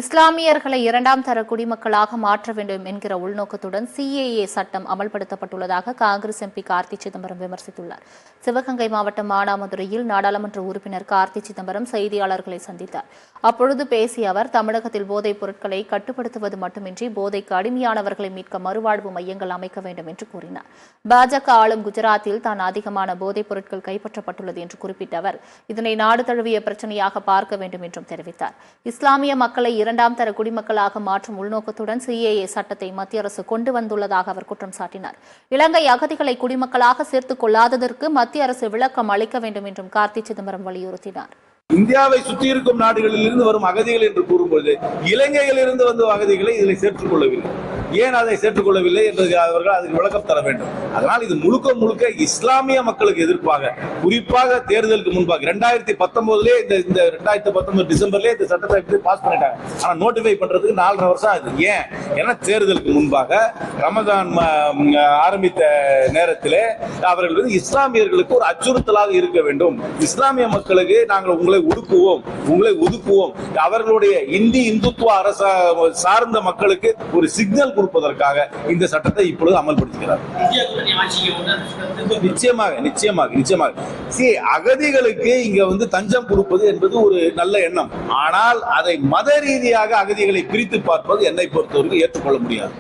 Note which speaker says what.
Speaker 1: இஸ்லாமியர்களை இரண்டாம் தர குடிமக்களாக மாற்ற வேண்டும் என்கிற உள்நோக்கத்துடன் சிஏஏ சட்டம் அமல்படுத்தப்பட்டுள்ளதாக காங்கிரஸ் எம்பி கார்த்தி சிதம்பரம் விமர்சித்துள்ளார். சிவகங்கை மாவட்டம் மானாமதுரையில் நாடாளுமன்ற உறுப்பினர் கார்த்தி சிதம்பரம் செய்தியாளர்களை சந்தித்தார். அப்பொழுது பேசிய அவர், தமிழகத்தில் போதைப் பொருட்களை கட்டுப்படுத்துவது மட்டுமின்றி போதைக்கு அடிமையானவர்களை மீட்க மறுவாழ்வு மையங்கள் அமைக்க வேண்டும் என்று கூறினார். பாஜக ஆளும் குஜராத்தில் தான் அதிகமான போதைப் பொருட்கள் கைப்பற்றப்பட்டுள்ளது என்று குறிப்பிட்ட அவர், இதனை நாடு தழுவிய பிரச்சினையாக பார்க்க வேண்டும் என்றும் தெரிவித்தார். இஸ்லாமிய மக்களை இரண்டாம் தர குடிமக்களாக மாற்றும் உள்நோக்கத்துடன் சிஏஏ சட்டத்தை மத்திய அரசு கொண்டு வந்துள்ளதாக அவர் குற்றம் சாட்டினார். இலங்கை அகதிகளை குடிமக்களாக சேர்த்துக் கொள்ளாததற்கு மத்திய அரசு விளக்கம் அளிக்க வேண்டும் என்றும் கார்த்தி சிதம்பரம் வலியுறுத்தினார்.
Speaker 2: இந்தியாவை சுற்றி இருக்கும் நாடுகளில் இருந்து வரும் அகதிகள் என்று கூறும்போது இலங்கையில் இருந்து வந்த அகதிகளை இதில் சேர்த்துக் கொள்ளவில்லை. ஏன் அதை சேர்த்துக் கொள்ளவில்லை என்று அவர்கள் அதுக்கு விளக்கம் தர வேண்டும். அதனால் இது முழுக்க முழுக்க இஸ்லாமிய மக்களுக்கு எதிர்ப்பாக, குறிப்பாக தேர்தலுக்கு முன்பாக 2019 இந்த 2019 டிசம்பர்லேயே இந்த சட்டத்தை பாஸ் பண்ணிட்டாங்க. ஆனா நோட்டிஃபை பண்றதுக்கு 4.5 வருஷம் ஆகுது. ஏன்? ஏன்னா தேர்தலுக்கு முன்பாக ரமதான் ஆரம்பித்த நேரத்திலே அவர்கள் வந்து இஸ்லாமியர்களுக்கு ஒரு அச்சுறுத்தலாக இருக்க வேண்டும். இஸ்லாமிய மக்களுக்கு நாங்கள் உங்களை ஒதுக்குவோம், அவர்களுடைய இந்துத்துவ அரச சார்ந்த மக்களுக்கு ஒரு சிக்னல் கொடுப்பதற்காக இந்த சட்டத்தை இப்பொழுது அமல்படுத்துகிறார். நிச்சயமாக அகதிகளுக்கு இங்க வந்து தஞ்சம் கொடுப்பது என்பது ஒரு நல்ல எண்ணம். ஆனால் அதை மத ரீதியாக அகதிகளை பிரித்து பார்ப்பது என்னை பொறுத்தவரைக்கும் ஏற்றுக்கொள்ள முடியாது.